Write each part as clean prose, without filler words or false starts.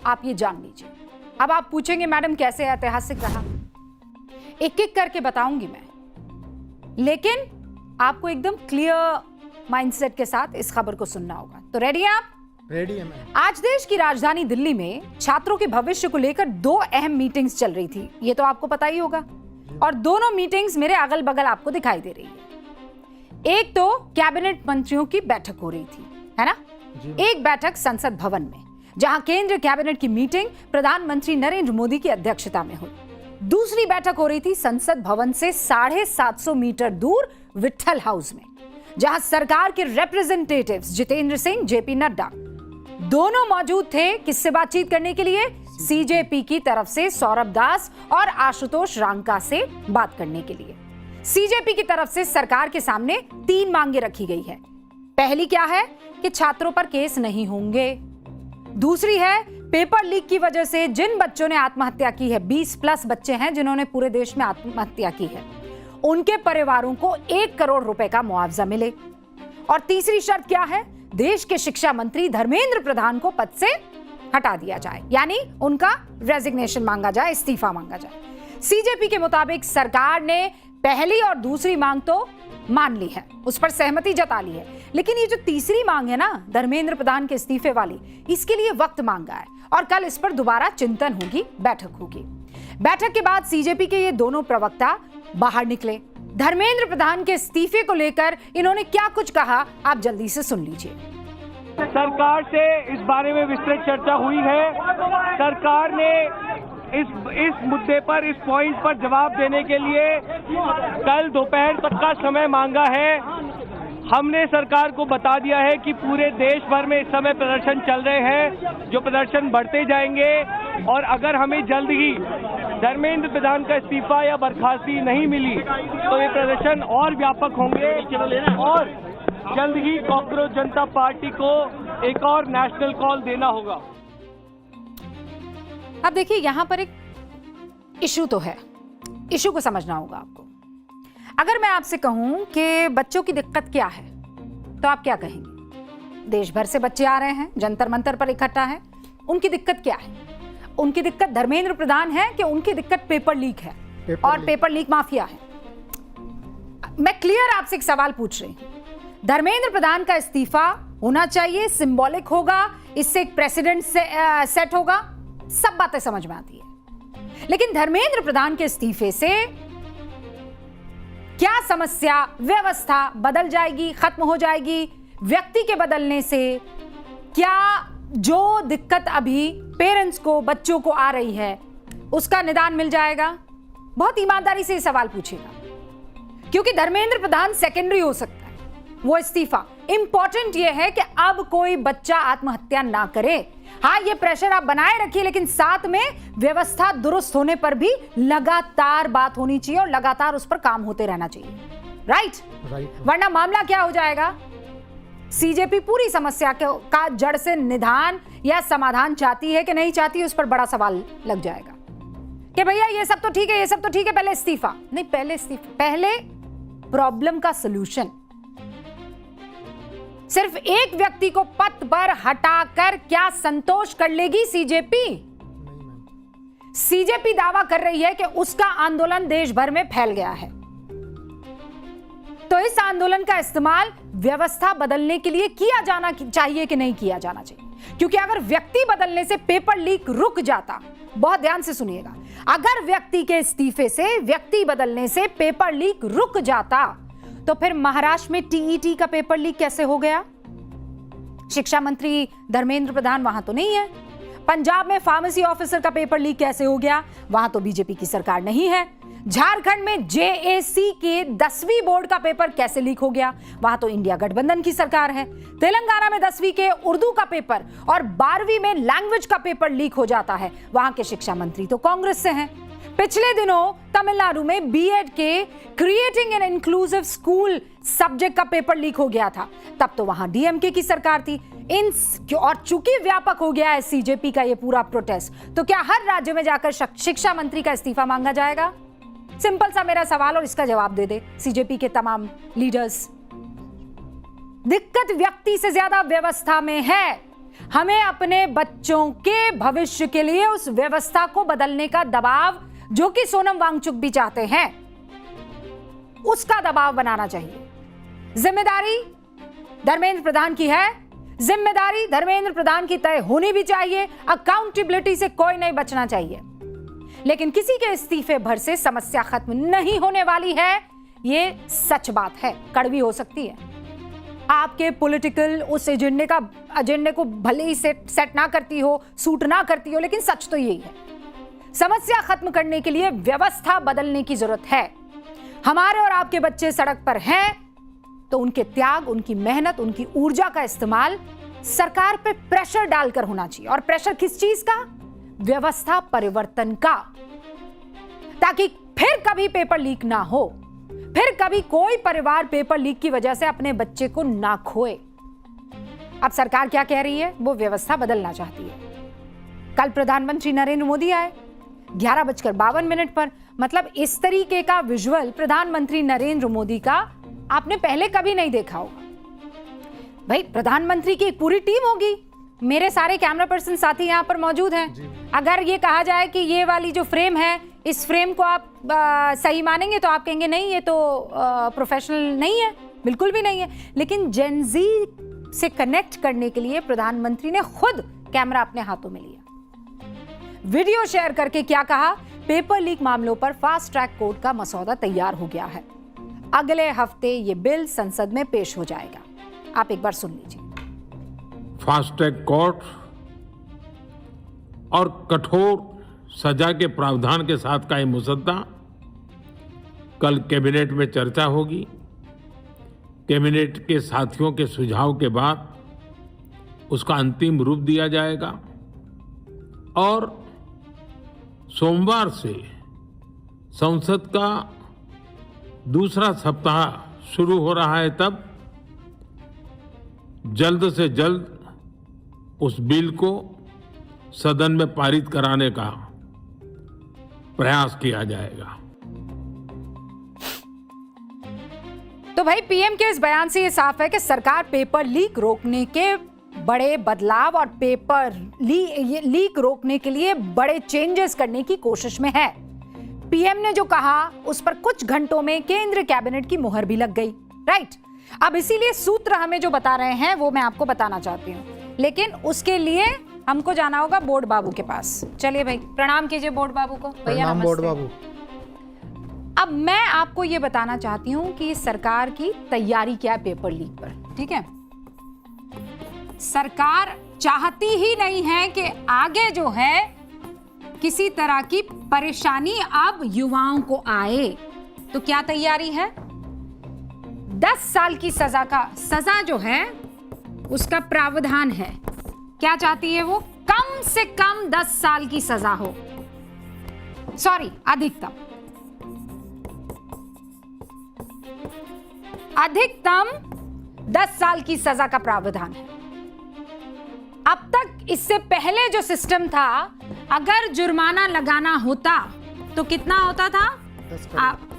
आप ये जान लीजिए। अब आप पूछेंगे मैडम कैसे ऐतिहासिक रहा, एक एक करके बताऊंगी मैं, लेकिन आपको एकदम क्लियर माइंडसेट के साथ इस खबर को सुनना होगा। तो रेडी हैं आप? रेडी है मैम। आज देश की राजधानी दिल्ली में छात्रों के भविष्य को लेकर 2 अहम मीटिंग्स चल रही थी, ये तो आपको पता ही होगा, और दोनों मीटिंग्स मेरे अगल बगल आपको दिखाई दे रही है। एक तो कैबिनेट मंत्रियों की बैठक हो रही थी, है ना? एक बैठक संसद भवन में, जहां केंद्रीय कैबिनेट की मीटिंग प्रधानमंत्री नरेंद्र मोदी की अध्यक्षता में हुई। दूसरी बैठक हो रही थी संसद भवन से 750 मीटर दूर विट्ठल हाउस में, जहां सरकार के रिप्रेजेंटेटिव्स जितेंद्र सिंह, जेपी नड्डा दोनों मौजूद थे। किससे बातचीत करने के लिए? सीजेपी की तरफ से सौरभ दास और आशुतोष रांका से बात करने के लिए। सीजेपी की तरफ से सरकार के सामने 3 मांगे रखी गई है। पहली क्या है कि छात्रों पर केस नहीं होंगे। दूसरी है पेपर लीक की वजह से जिन बच्चों ने आत्महत्या की है, 20+ बच्चे हैं जिन्होंने पूरे देश में आत्महत्या की है, उनके परिवारों को 1 करोड़ रुपए का मुआवजा मिले। और तीसरी शर्त क्या है? देश के शिक्षा मंत्री धर्मेंद्र प्रधान को पद से हटा दिया जाए, यानी उनका रेजिग्नेशन मांगा जाए, इस्तीफा मांगा जाए। सीजेपी के मुताबिक सरकार ने पहली और दूसरी मांग तो मान ली है, उस पर सहमति जता ली है, लेकिन ये जो तीसरी मांग है ना, धर्मेंद्र प्रधान के इस्तीफे वाली, इसके लिए वक्त मांगा है और कल इस पर दोबारा चिंतन होगी, बैठक होगी। बैठक के बाद सीजेपी के ये दोनों प्रवक्ता बाहर निकले। धर्मेंद्र प्रधान के इस्तीफे को लेकर इन्होंने क्या कुछ कहा, आप जल्दी से सुन लीजिए। सरकार से इस बारे में विस्तृत चर्चा हुई है। सरकार ने इस मुद्दे पर, इस पॉइंट पर जवाब देने के लिए कल दोपहर तक का समय मांगा है। हमने सरकार को बता दिया है कि पूरे देश भर में इस समय प्रदर्शन चल रहे हैं, जो प्रदर्शन बढ़ते जाएंगे, और अगर हमें जल्द ही धर्मेंद्र प्रधान का इस्तीफा या बर्खास्ती नहीं मिली तो ये प्रदर्शन और व्यापक होंगे और जल्द ही कॉकरोच जनता पार्टी को एक और नेशनल कॉल देना होगा। अब देखिए, यहां पर एक इशू तो है, इशू को समझना होगा आपको। अगर मैं आपसे कहूं कि बच्चों की दिक्कत क्या है, तो आप क्या कहेंगे? देश भर से बच्चे आ रहे हैं, जंतर मंतर पर इकट्ठा है, उनकी दिक्कत क्या है? उनकी दिक्कत धर्मेंद्र प्रधान है कि उनकी दिक्कत पेपर लीक है और पेपर लीक माफिया है? मैं क्लियर आपसे एक सवाल पूछ रही हूं। धर्मेंद्र प्रधान का इस्तीफा होना चाहिए, सिंबॉलिक होगा, इससे एक प्रेसिडेंट सेट होगा, सब बातें समझ में आती है, लेकिन धर्मेंद्र प्रधान के इस्तीफे से क्या समस्या, व्यवस्था बदल जाएगी, खत्म हो जाएगी? व्यक्ति के बदलने से क्या जो दिक्कत अभी पेरेंट्स को, बच्चों को आ रही है, उसका निदान मिल जाएगा? बहुत ईमानदारी से ये सवाल पूछेगा, क्योंकि धर्मेंद्र प्रधान सेकेंडरी हो सकता है, वो इस्तीफा इंपॉर्टेंट ये है कि अब कोई बच्चा आत्महत्या ना करे। हाँ, ये प्रेशर आप बनाए रखिए, लेकिन साथ में व्यवस्था दुरुस्त होने पर भी लगातार बात होनी चाहिए और लगातार उस पर काम होते रहना चाहिए। राइट? वरना मामला क्या हो जाएगा? सीजेपी पूरी समस्या का जड़ से निदान या समाधान चाहती है कि नहीं चाहती, उस पर बड़ा सवाल लग जाएगा कि भैया ये सब तो ठीक है, ये सब तो ठीक है, पहले इस्तीफा। नहीं, पहले इस्तीफा, पहले प्रॉब्लम का सलूशन। सिर्फ एक व्यक्ति को पद पर हटाकर क्या संतोष कर लेगी सीजेपी? सीजेपी दावा कर रही है कि उसका आंदोलन देश भर में फैल गया है, तो इस आंदोलन का इस्तेमाल व्यवस्था बदलने के लिए किया जाना चाहिए कि नहीं किया जाना चाहिए? क्योंकि अगर व्यक्ति बदलने से पेपर लीक रुक जाता, बहुत ध्यान से सुनिएगा, अगर व्यक्ति के इस्तीफे से, व्यक्ति बदलने से पेपर लीक रुक जाता, तो फिर महाराष्ट्र में टीईटी का पेपर लीक कैसे हो गया? शिक्षा मंत्री धर्मेंद्र प्रधान वहां तो नहीं है। पंजाब में फार्मेसी ऑफिसर का पेपर लीक कैसे हो गया? वहां तो बीजेपी की सरकार नहीं है। झारखंड में जेएसी के 10वीं बोर्ड का पेपर कैसे लीक हो गया? वहां तो इंडिया गठबंधन की सरकार है। तेलंगाना में 10वीं के उर्दू का पेपर और 12वीं में लैंग्वेज का पेपर लीक हो जाता है, वहां के शिक्षा मंत्री तो कांग्रेस से हैं। पिछले दिनों तमिलनाडु में बीएड के creating an inclusive school subject का पेपर लीक हो गया था, तब तो वहां डीएमके की सरकार थी। और चूंकि व्यापक हो गया है सीजेपी का ये पूरा प्रोटेस्ट, तो क्या हर राज्य में जाकर शिक्षा मंत्री का इस्तीफा मांगा जाएगा? सिंपल सा मेरा सवाल, और इसका जवाब दे दे सीजेपी के तमाम लीडर्स। दिक्कत व्यक्ति से ज्यादा व्यवस्था में है। हमें अपने बच्चों के भविष्य के लिए उस व्यवस्था को बदलने का दबाव, जो कि सोनम वांगचुक भी चाहते हैं, उसका दबाव बनाना चाहिए। जिम्मेदारी धर्मेंद्र प्रधान की है, जिम्मेदारी धर्मेंद्र प्रधान की तय होनी भी चाहिए। अकाउंटेबिलिटी से कोई नहीं बचना चाहिए, लेकिन किसी के इस्तीफे भर से समस्या खत्म नहीं होने वाली है। ये सच बात है, कड़वी हो सकती है, आपके पॉलिटिकल उस एजेंडे को भले ही सेट ना करती हो, सूट ना करती हो, लेकिन सच तो यही है। समस्या खत्म करने के लिए व्यवस्था बदलने की जरूरत है। हमारे और आपके बच्चे सड़क पर हैं तो उनके त्याग, उनकी मेहनत, उनकी ऊर्जा का इस्तेमाल सरकार पे प्रेशर डालकर होना चाहिए। और प्रेशर किस चीज का? व्यवस्था परिवर्तन का, ताकि फिर कभी पेपर लीक ना हो, फिर कभी कोई परिवार पेपर लीक की वजह से अपने बच्चे को ना खोए। अब सरकार क्या कह रही है? वो व्यवस्था बदलना चाहती है। कल प्रधानमंत्री नरेंद्र मोदी आए 11:52 पर। मतलब इस तरीके का विजुअल प्रधानमंत्री नरेंद्र मोदी का आपने पहले कभी नहीं देखा होगा। भाई, प्रधानमंत्री की एक पूरी टीम होगी, मेरे सारे कैमरा पर्सन साथी यहां पर मौजूद हैं। अगर ये कहा जाए कि ये वाली जो फ्रेम है, इस फ्रेम को आप सही मानेंगे तो आप कहेंगे नहीं, ये तो प्रोफेशनल नहीं है, बिल्कुल भी नहीं है। लेकिन जेनजी से कनेक्ट करने के लिए प्रधानमंत्री ने खुद कैमरा अपने हाथों में लिया, वीडियो शेयर करके क्या कहा? पेपर लीक मामलों पर फास्ट ट्रैक कोर्ट का मसौदा तैयार हो गया है, अगले हफ्ते ये बिल संसद में पेश हो जाएगा। आप एक बार सुन लीजिए। फास्ट ट्रैक कोर्ट और कठोर सजा के प्रावधान के साथ का ये मुसद्दा कल कैबिनेट में चर्चा होगी। कैबिनेट के साथियों के सुझाव के बाद उसका अंतिम रूप दिया जाएगा और सोमवार से संसद का दूसरा सप्ताह शुरू हो रहा है। तब जल्द से जल्द उस बिल को सदन में पारित कराने का प्रयास किया जाएगा। तो भाई, पीएम के इस बयान से ये साफ है कि सरकार पेपर लीक रोकने के बड़े बदलाव और पेपर लीक रोकने के लिए बड़े चेंजेस करने की कोशिश में है। पीएम ने जो कहा उस पर कुछ घंटों में केंद्र कैबिनेट की मुहर भी लग गई, राइट? अब इसीलिए सूत्र हमें जो बता रहे हैं वो मैं आपको बताना चाहती हूँ, लेकिन उसके लिए हमको जाना होगा बोर्ड बाबू के पास। चलिए भाई, प्रणाम कीजिए बोर्ड बाबू को। भैया बोर्ड बाबू। अब मैं आपको ये बताना चाहती हूँ कि सरकार की तैयारी क्या है पेपर लीक पर, ठीक है? सरकार चाहती ही नहीं है कि आगे जो है किसी तरह की परेशानी अब युवाओं को आए। तो क्या तैयारी है? 10 साल की सजा जो है उसका प्रावधान है। क्या चाहती है वो? कम से कम 10 साल की सजा हो, सॉरी, अधिकतम 10 साल की सजा का प्रावधान है। अब तक इससे पहले जो सिस्टम था, अगर जुर्माना लगाना होता तो कितना होता था?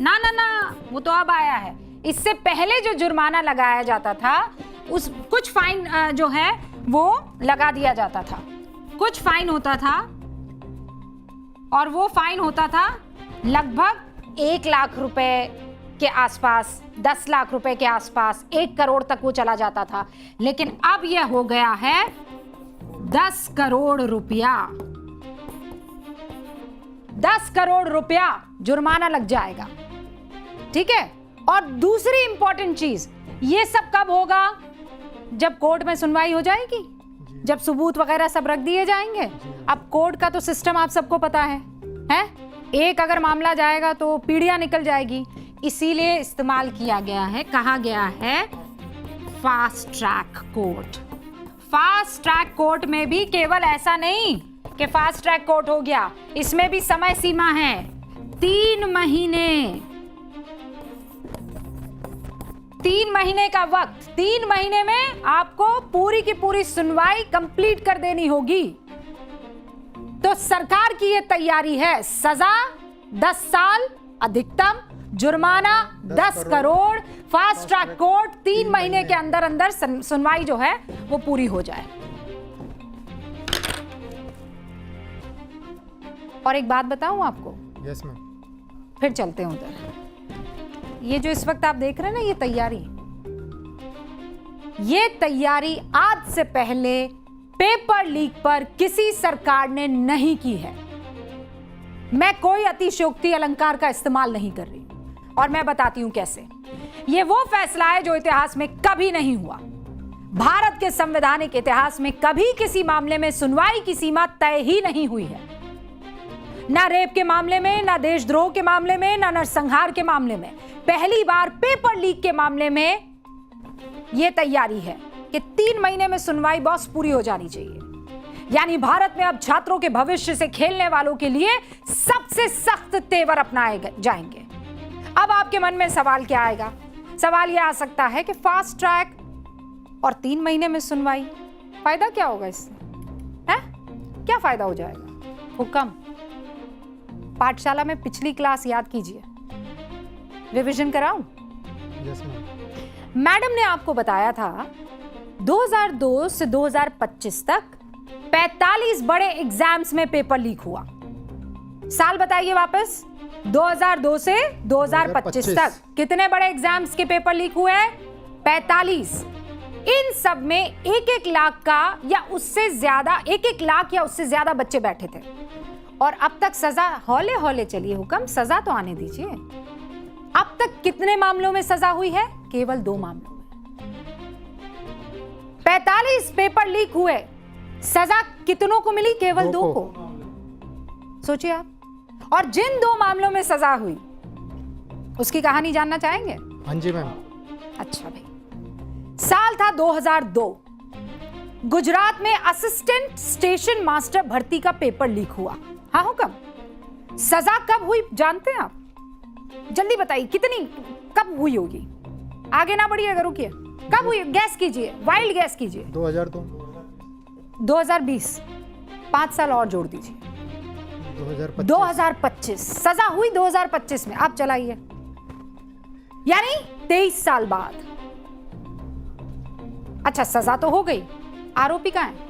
ना, वो तो अब आया है। इससे पहले जो जुर्माना लगाया जाता था, उस कुछ फाइन जो है वो लगा दिया जाता था, कुछ फाइन होता था, और वो फाइन होता था लगभग 1 लाख रुपए के आसपास, 10 लाख रुपए के आसपास, 1 करोड़ तक वो चला जाता था। लेकिन अब यह हो गया है 10 करोड़ रुपया। 10 करोड़ रुपया जुर्माना लग जाएगा, ठीक है? और दूसरी इंपॉर्टेंट चीज, ये सब कब होगा? जब कोर्ट में सुनवाई हो जाएगी, जब सबूत वगैरह सब रख दिए जाएंगे। अब कोर्ट का तो सिस्टम आप सबको पता है? एक अगर मामला जाएगा तो पीढ़ियां निकल जाएगी। इसीलिए इस्तेमाल किया गया है, कहा गया है fast track court. Fast track court में भी केवल ऐसा नहीं कि फास्ट ट्रैक कोर्ट हो गया, इसमें भी समय सीमा है 3 महीने। 3 महीने का वक्त, 3 महीने में आपको पूरी की पूरी सुनवाई कंप्लीट कर देनी होगी। तो सरकार की यह तैयारी है, सजा 10 साल अधिकतम, जुर्माना 10 करोड़, फास्ट ट्रैक कोर्ट 3 महीने के अंदर अंदर सुनवाई जो है वो पूरी हो जाए। और एक बात बताऊं आपको, यस मैम। फिर चलते हैं उधर। ये जो इस वक्त आप देख रहे हैं ना, ये तैयारी आज से पहले पेपर लीक पर किसी सरकार ने नहीं की है। मैं कोई अतिशयोक्ति अलंकार का इस्तेमाल नहीं कर रही और मैं बताती हूं कैसे। ये वो फैसला है जो इतिहास में कभी नहीं हुआ। भारत के संवैधानिक इतिहास में कभी किसी मामले में सुनवाई की सीमा तय ही नहीं हुई है। ना रेप के मामले में, ना देशद्रोह के मामले में, ना नरसंहार के मामले में। पहली बार पेपर लीक के मामले में यह तैयारी है कि 3 महीने में सुनवाई बॉस पूरी हो जानी चाहिए। यानी भारत में अब छात्रों के भविष्य से खेलने वालों के लिए सबसे सख्त तेवर अपनाए जाएंगे। अब आपके मन में सवाल क्या आएगा? सवाल यह आ सकता है कि फास्ट ट्रैक और 3 महीने में सुनवाई, फायदा क्या होगा इससे? है क्या फायदा हो जाएगा? हुक्म, पाठशाला में पिछली क्लास याद कीजिए, रिवीजन कराऊं? Yes ma'am. मैडम ने आपको बताया था 2002 से 2025 तक 45 बड़े एग्जाम्स में पेपर लीक हुआ। साल बताइए वापस, 2002 से 2025 तक कितने बड़े एग्जाम्स के पेपर लीक हुए? 45। इन सब में 1-1 लाख का या उससे ज्यादा, 1-1 लाख या उससे ज्यादा बच्चे बैठे थे। और अब तक सजा हौले हौले चलिए, हुक्म सजा तो आने दीजिए। अब तक कितने मामलों में सजा हुई है? केवल 2 मामलों में। 45 पेपर लीक हुए, सजा कितनों को मिली? केवल 2 को। सोचिए आप। और जिन 2 मामलों में सजा हुई उसकी कहानी जानना चाहेंगे? हाँ जी मैम। अच्छा भाई, साल था 2002। गुजरात में असिस्टेंट स्टेशन मास्टर भर्ती का पेपर लीक हुआ। हाँ हुक्म। सजा कब हुई जानते हैं आप? जल्दी बताइए, कितनी कब हुई होगी? आगे ना बढ़िएगा, रुकिए। कब हुई? गैस कीजिए, वाइल्ड गैस कीजिए। 2002, 2020, 5 साल और जोड़ दीजिए। 2025 सजा हुई 2025 में। आप चलाइए, यानी 23 साल बाद। अच्छा, सजा तो हो गई, आरोपी कहाँ है?